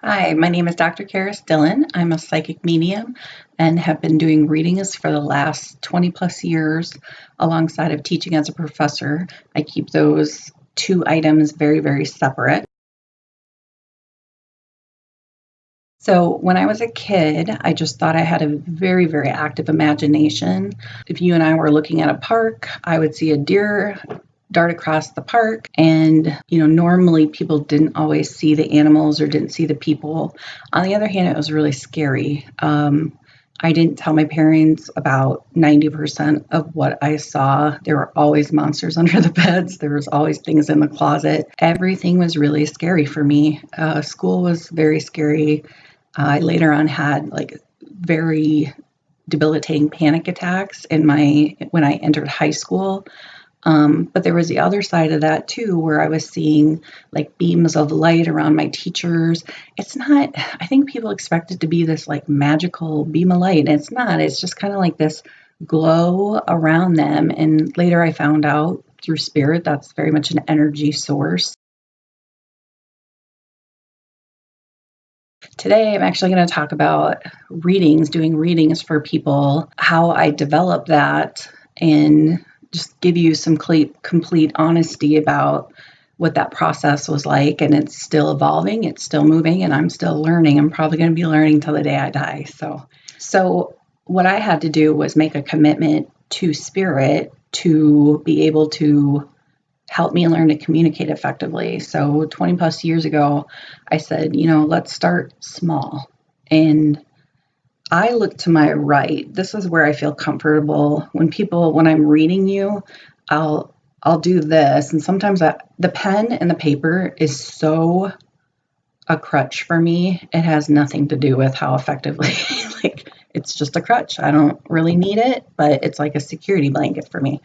Hi, my name is Dr. Karis Dillon. I'm a psychic medium and have been doing readings for the last 20 plus years alongside of teaching as a professor. I keep those two items very, very separate. So when I was a kid, I just thought I had a very, very active imagination. If you and I were looking at a park, I would see a deer dart across the park. And, normally people didn't always see the animals or didn't see the people. On the other hand, it was really scary. I didn't tell my parents about 90% of what I saw. There were always monsters under the beds. There was always things in the closet. Everything was really scary for me. School was very scary. I later on had like very debilitating panic attacks when I entered high school. But there was the other side of that too, where I was seeing like beams of light around my teachers. It's not, I think people expect it to be this like magical beam of light. And it's not, it's just kind of like this glow around them. And later I found out through spirit that's very much an energy source. Today, I'm actually going to talk about readings, doing readings for people, how I developed that, and just give you some complete honesty about what that process was like. And it's still evolving, it's still moving, and I'm still learning. I'm probably going to be learning till the day I die. So what I had to do was make a commitment to spirit to be able to help me learn to communicate effectively. So 20 plus years ago, I said, let's start small. And I look to my right. This is where I feel comfortable. When I'm reading you, I'll I'll do this. And sometimes the pen and the paper is so a crutch for me. It has nothing to do with how effectively like it's just a crutch. I don't really need it, but it's like a security blanket for me,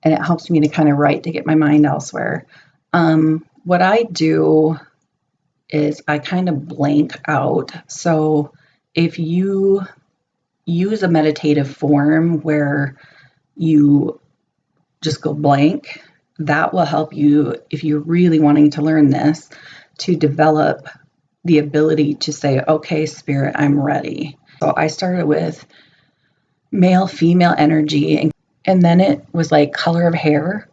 and it helps me to kind of write to get my mind elsewhere. What I do is I kind of blank out. So if you use a meditative form where you just go blank, that will help you if you're really wanting to learn this to develop the ability to say, okay, spirit, I'm ready. So I started with male, female energy, and then it was like color of hair.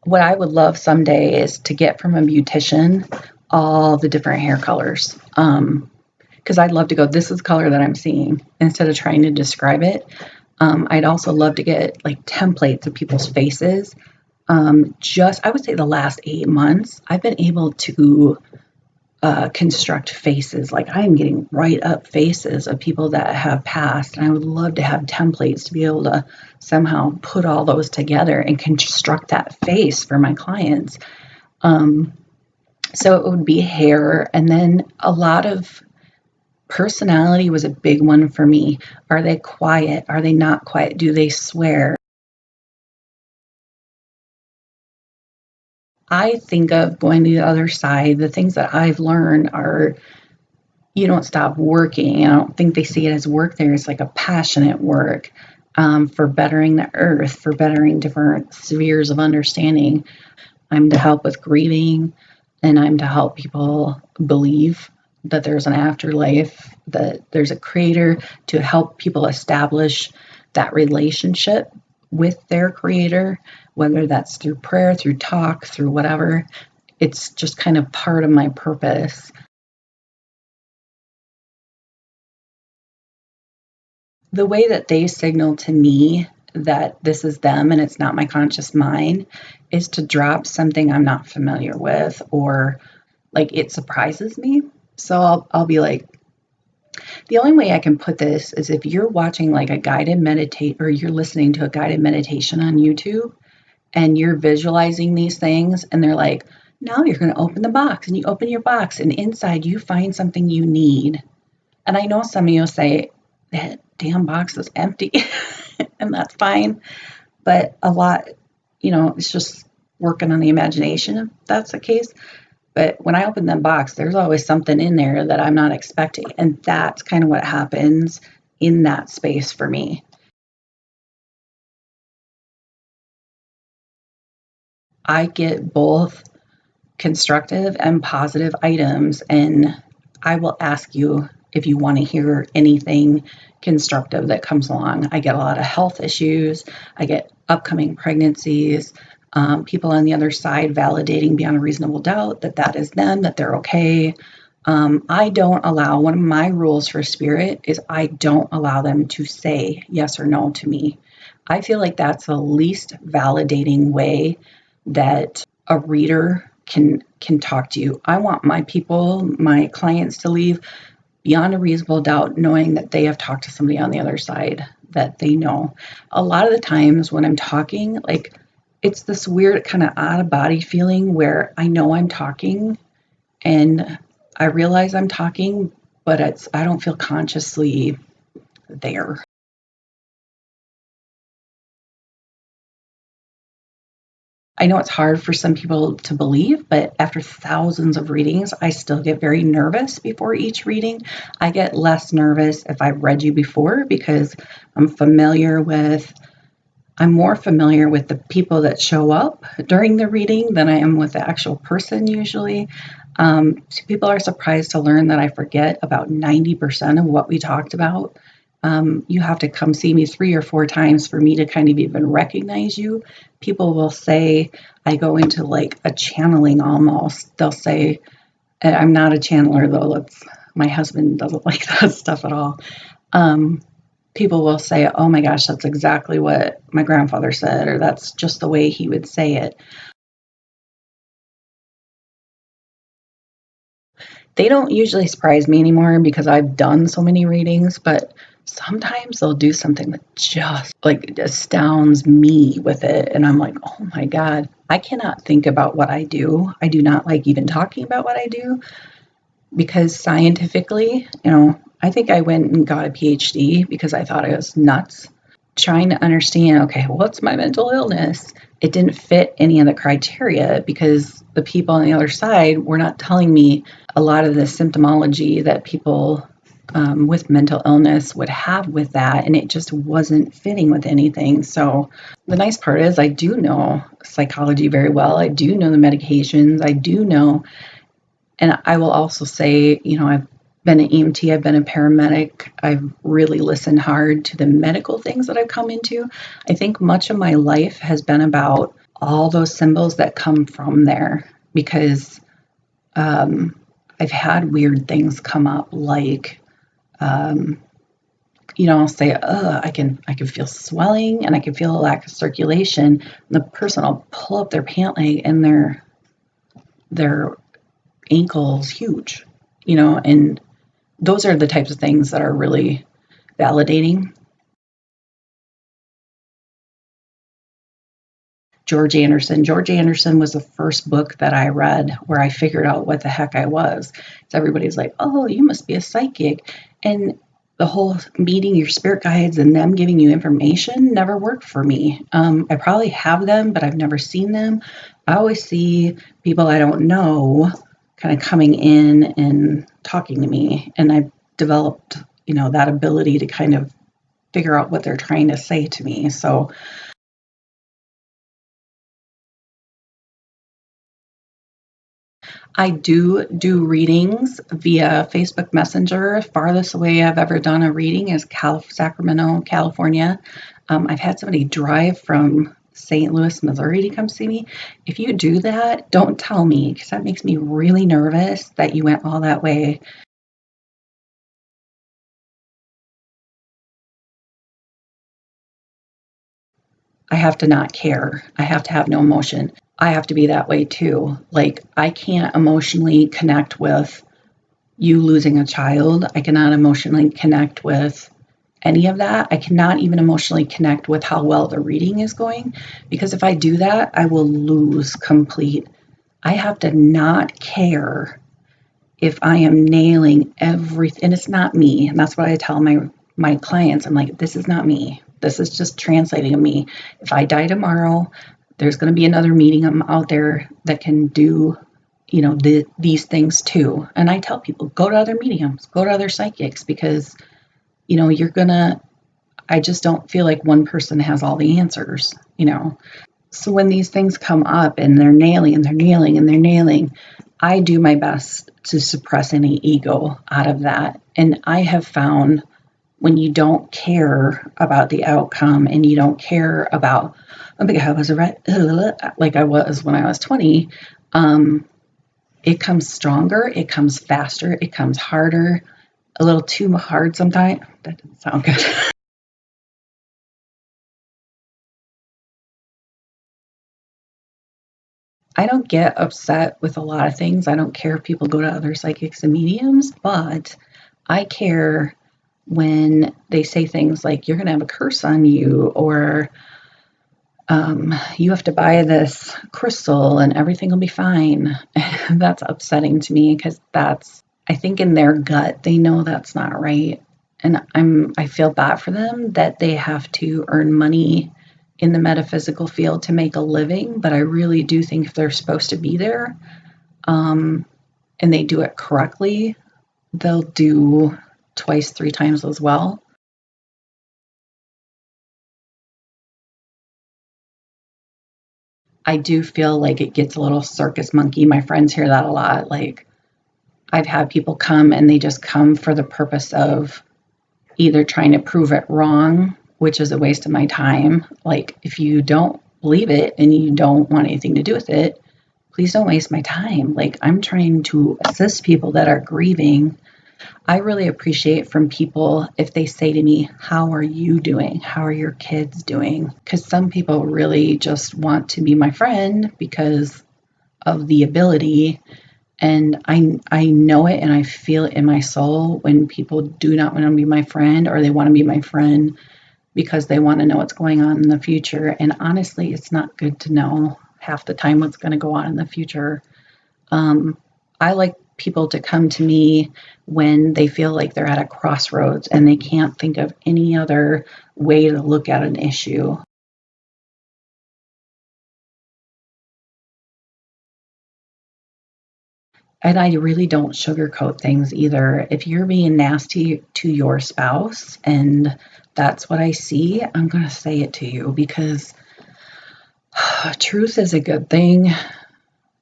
What I would love someday is to get from a beautician all the different hair colors. Because I'd love to go, this is the color that I'm seeing instead of trying to describe it. I'd also love to get like templates of people's faces. I would say the last 8 months, I've been able to construct faces. Like I am getting right up faces of people that have passed. And I would love to have templates to be able to somehow put all those together and construct that face for my clients. Um, so it would be hair. And then a lot of personality was a big one for me. Are they quiet? Are they not quiet? Do they swear? I think of going to the other side. The things that I've learned are you don't stop working. I don't think they see it as work there. It's like a passionate work for bettering the earth, for bettering different spheres of understanding. I'm to help with grieving, and I'm to help people believe that there's an afterlife, that there's a creator, to help people establish that relationship with their creator, whether that's through prayer, through talk, through whatever. It's just kind of part of my purpose. The way that they signal to me that this is them and it's not my conscious mind is to drop something I'm not familiar with, or like it surprises me. So I'll be like, the only way I can put this is if you're watching like a guided meditate or you're listening to a guided meditation on YouTube and you're visualizing these things and they're like, now you're going to open the box, and you open your box and inside you find something you need. And I know some of you will say, that damn box is empty, and that's fine. But a lot, it's just working on the imagination if that's the case. But when I open that box, there's always something in there that I'm not expecting. And that's kind of what happens in that space for me. I get both constructive and positive items, and I will ask you if you want to hear anything constructive that comes along. I get a lot of health issues. I get upcoming pregnancies, people on the other side validating beyond a reasonable doubt that that is them, that they're okay. I don't allow, one of my rules for spirit is I don't allow them to say yes or no to me. I feel like that's the least validating way that a reader can talk to you. I want my people, my clients to leave beyond a reasonable doubt knowing that they have talked to somebody on the other side that they know. A lot of the times when I'm talking, like it's this weird kind of out of body feeling where I know I'm talking and I realize I'm talking, but I don't feel consciously there. I know it's hard for some people to believe, but after thousands of readings, I still get very nervous before each reading. I get less nervous if I've read you before because I'm more familiar with the people that show up during the reading than I am with the actual person usually. So people are surprised to learn that I forget about 90% of what we talked about. You have to come see me 3 or 4 times for me to kind of even recognize you. People will say I go into like a channeling almost. They'll say, and I'm not a channeler though. My husband doesn't like that stuff at all. People will say, oh my gosh, that's exactly what my grandfather said, or that's just the way he would say it. They don't usually surprise me anymore because I've done so many readings, but sometimes they'll do something that just like astounds me with it. And I'm like, oh my God, I cannot think about what I do. I do not like even talking about what I do because scientifically, I think I went and got a PhD because I thought I was nuts trying to understand, okay, what's my mental illness? It didn't fit any of the criteria because the people on the other side were not telling me a lot of the symptomology that people with mental illness would have with that, and it just wasn't fitting with anything. So the nice part is I do know psychology very well. I do know the medications. I do know, and I will also say, I've been an EMT, I've been a paramedic. I've really listened hard to the medical things that I've come into. I think much of my life has been about all those symbols that come from there because I've had weird things come up like, I'll say, I can feel swelling and I can feel a lack of circulation. The person will pull up their pant leg and their ankle's huge, and those are the types of things that are really validating. George Anderson. George Anderson was the first book that I read where I figured out what the heck I was. So everybody's like, oh, you must be a psychic. And the whole meeting your spirit guides and them giving you information never worked for me. I probably have them, but I've never seen them. I always see people I don't know kind of coming in and talking to me. And I've developed, that ability to kind of figure out what they're trying to say to me. So I do readings via Facebook Messenger. Farthest away I've ever done a reading is Sacramento, California. I've had somebody drive from St. Louis, Missouri to come see me. If you do that, don't tell me because that makes me really nervous that you went all that way. I have to not care. I have to have no emotion. I have to be that way too. Like, I can't emotionally connect with you losing a child. I cannot emotionally connect with any of that. I cannot even emotionally connect with how well the reading is going because if I do that, I will lose complete. I have to not care if I am nailing everything. And it's not me. And that's what I tell my clients. I'm like, this is not me. This is just translating me. If I die tomorrow, there's going to be another medium out there that can do these things too. And I tell people, go to other mediums, go to other psychics because you're gonna, I just don't feel like one person has all the answers. So when these things come up and they're nailing and they're nailing and they're nailing, I do my best to suppress any ego out of that. And I have found when you don't care about the outcome and you don't care about, oh my God, I was like I was when I was 20, it comes stronger, it comes faster, it comes harder, a little too hard sometimes. That didn't sound good. I don't get upset with a lot of things. I don't care if people go to other psychics and mediums, but I care when they say things like, you're going to have a curse on you, or you have to buy this crystal and everything will be fine. That's upsetting to me because I think in their gut, they know that's not right. And I feel bad for them that they have to earn money in the metaphysical field to make a living. But I really do think if they're supposed to be there, and they do it correctly, they'll do twice, three times as well. I do feel like it gets a little circus monkey. My friends hear that a lot. Like, I've had people come and they just come for the purpose of either trying to prove it wrong, which is a waste of my time. Like, if you don't believe it and you don't want anything to do with it, please don't waste my time. Like, I'm trying to assist people that are grieving. I really appreciate from people if they say to me, how are you doing? How are your kids doing? Because some people really just want to be my friend because of the ability. And I know it and I feel it in my soul when people do not want to be my friend, or they want to be my friend because they want to know what's going on in the future. And honestly, it's not good to know half the time what's going to go on in the future. I like people to come to me when they feel like they're at a crossroads and they can't think of any other way to look at an issue. And I really don't sugarcoat things either. If you're being nasty to your spouse and that's what I see, I'm going to say it to you because truth is a good thing.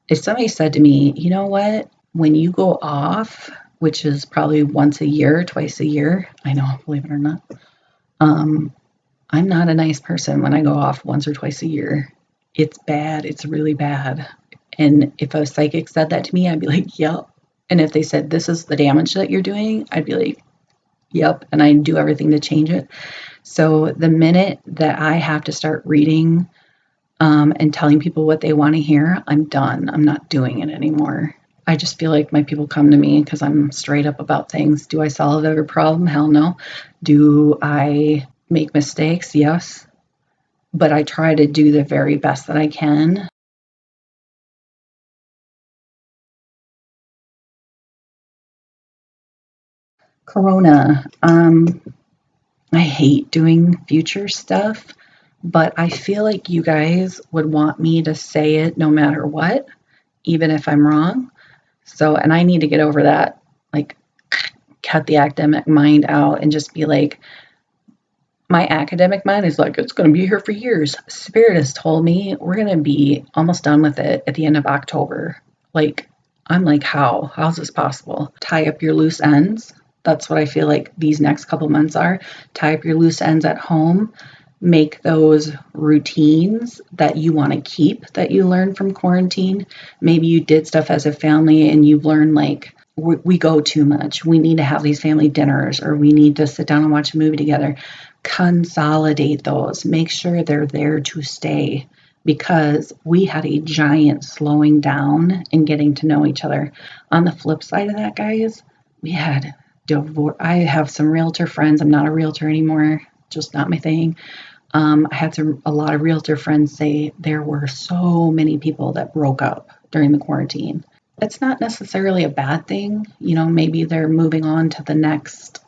If somebody said to me, you know what, when you go off, which is probably once a year, twice a year, I know, believe it or not, um, I'm not a nice person when I go off once or twice a year. It's bad. It's really bad. And if a psychic said that to me, I'd be like, yep. And if they said, this is the damage that you're doing, I'd be like, yep. And I'd do everything to change it. So the minute that I have to start reading and telling people what they want to hear, I'm done. I'm not doing it anymore. I just feel like my people come to me because I'm straight up about things. Do I solve every problem? Hell no. Do I make mistakes? Yes. But I try to do the very best that I can. Corona. I hate doing future stuff, but I feel like you guys would want me to say it no matter what, even if I'm wrong. So, and I need to get over that, like, cut the academic mind out and just be like, my academic mind is like, it's going to be here for years. Spirit has told me we're going to be almost done with it at the end of October. Like, I'm like, how? How's this possible? Tie up your loose ends. That's what I feel like these next couple months are. Tie up your loose ends at home. Make those routines that you want to keep that you learned from quarantine. Maybe you did stuff as a family and you've learned, like, we go too much. We need to have these family dinners, or we need to sit down and watch a movie together. Consolidate those. Make sure they're there to stay, because we had a giant slowing down and getting to know each other. On the flip side of that, guys, we had divorce. I have some realtor friends. I'm not a realtor anymore, just not my thing. I had a lot of realtor friends say there were so many people that broke up during the quarantine. It's not necessarily a bad thing. You know, maybe they're moving on to the next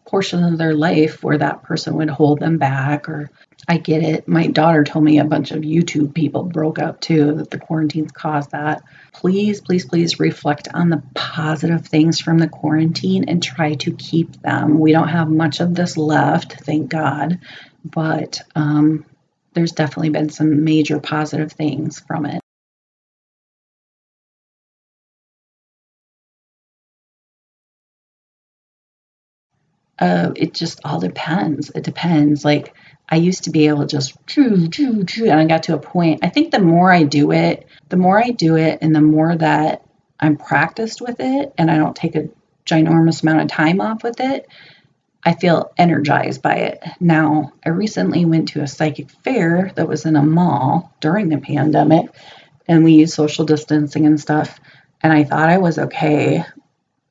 portion of their life where that person would hold them back. Or I get it. My daughter told me a bunch of YouTube people broke up too, that the quarantines caused that. Please, please, please reflect on the positive things from the quarantine and try to keep them. We don't have much of this left, thank God. But there's definitely been some major positive things from it. It just all depends. It depends. Like I used to be able to just choo, choo, choo, and I got to a point. I think the more I do it, and the more that I'm practiced with it, and I don't take a ginormous amount of time off with it, I feel energized by it. Now, I recently went to a psychic fair that was in a mall during the pandemic, and we used social distancing and stuff. And I thought I was okay,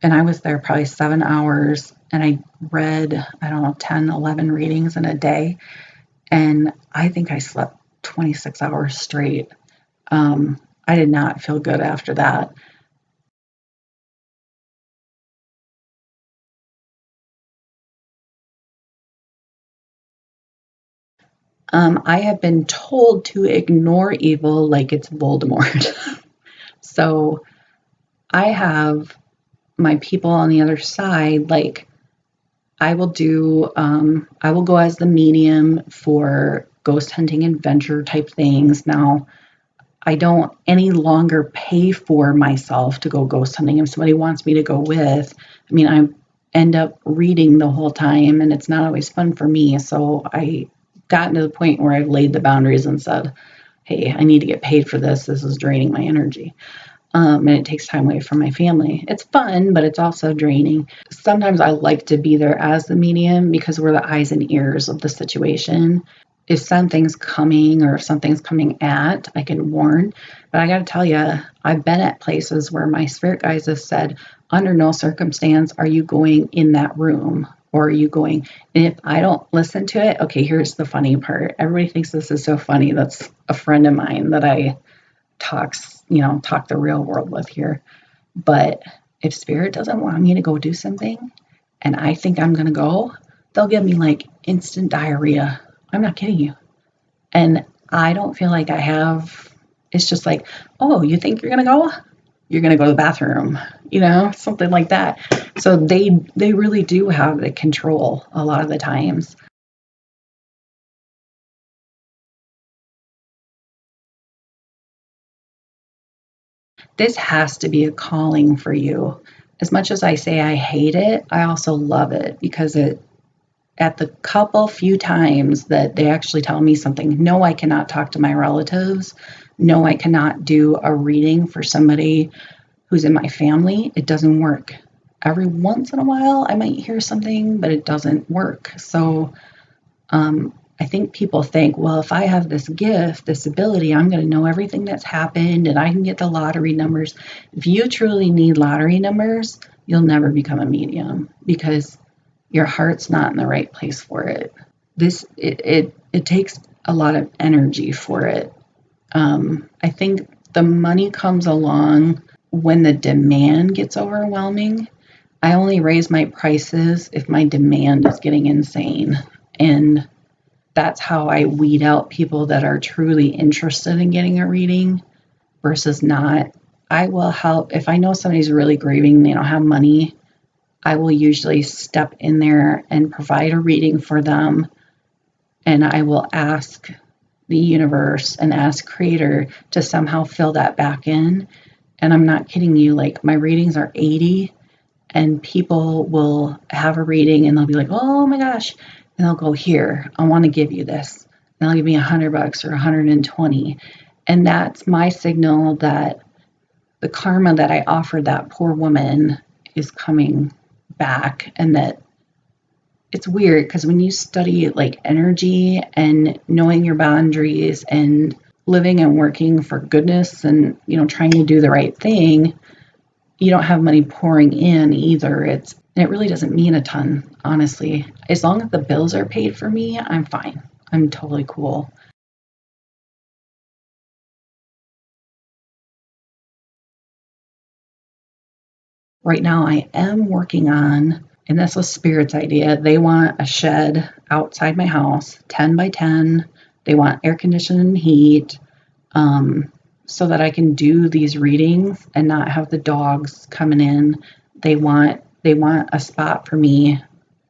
and I was there probably 7 hours, and I read, I don't know, 10, 11 readings in a day. And I think I slept 26 hours straight. I did not feel good after that. I have been told to ignore evil like it's Voldemort. So I have my people on the other side, like I will go as the medium for ghost hunting adventure type things. Now, I don't any longer pay for myself to go ghost hunting. If somebody wants me to go with, I mean, I end up reading the whole time and it's not always fun for me. So I gotten to the point where I've laid the boundaries and said, hey, I need to get paid for this. This is draining my energy. And it takes time away from my family. It's fun, but it's also draining. Sometimes I like to be there as the medium because we're the eyes and ears of the situation. If something's coming or if something's coming at, I can warn. But I got to tell you, I've been at places where my spirit guides have said, under no circumstance are you going in that room or are you going. And if I don't listen to it, okay, here's the funny part. Everybody thinks this is so funny. That's a friend of mine that I talk the real world with here. But if spirit doesn't want me to go do something and I think I'm going to go, they'll give me like instant diarrhea. I'm not kidding you. And I don't feel like I have, it's just like, oh, you think you're going to go? You're going to go to the bathroom, something like that. So they really do have the control a lot of the times. This has to be a calling for you. As much as I say I hate it, I also love it because at the couple few times that they actually tell me something, no, I cannot talk to my relatives. No, I cannot do a reading for somebody who's in my family. It doesn't work. Every once in a while, I might hear something, but it doesn't work. So I think people think, well, if I have this gift, this ability, I'm going to know everything that's happened and I can get the lottery numbers. If you truly need lottery numbers, you'll never become a medium because your heart's not in the right place for it. It takes a lot of energy for it. I think the money comes along when the demand gets overwhelming. I only raise my prices if my demand is getting insane. And that's how I weed out people that are truly interested in getting a reading versus not. I will help if I know somebody's really grieving, they don't have money. I will usually step in there and provide a reading for them. And I will ask the universe and ask creator to somehow fill that back in. And I'm not kidding you, like my readings are 80 and people will have a reading and they'll be like, oh my gosh. And they'll go, here, I want to give you this. And they'll give me $100 or 120. And that's my signal that the karma that I offered that poor woman is coming back. And that it's weird because when you study like energy and knowing your boundaries and living and working for goodness and trying to do the right thing, you don't have money pouring in either. It really doesn't mean a ton, honestly. As long as the bills are paid for me, I'm fine. I'm totally cool. Right now, I am working on, and this was Spirit's idea. They want a shed outside my house, 10 by 10. They want air conditioning and heat, so that I can do these readings and not have the dogs coming in. They want a spot for me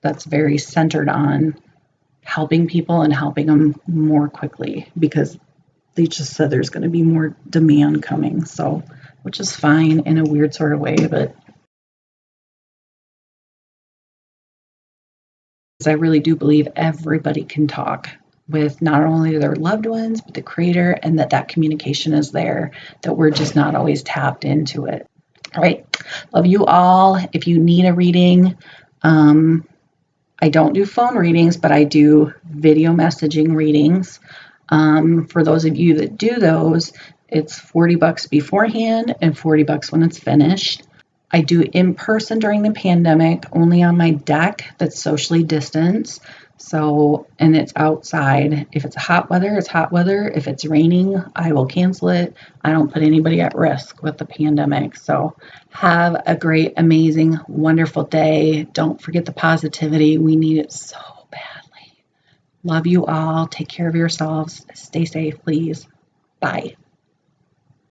that's very centered on helping people and helping them more quickly because they just said there's going to be more demand coming. So, which is fine in a weird sort of way, but I really do believe everybody can talk with not only their loved ones, but the creator, and that communication is there, that we're just not always tapped into it. All right. Love you all. If you need a reading, I don't do phone readings, but I do video messaging readings. For those of you that do those, it's $40 beforehand and $40 when it's finished. I do in person during the pandemic, only on my deck that's socially distanced. So, and it's outside. If it's hot weather, it's hot weather. If it's raining, I will cancel it. I don't put anybody at risk with the pandemic. So, have a great, amazing, wonderful day. Don't forget the positivity. We need it so badly. Love you all. Take care of yourselves. Stay safe, please. Bye.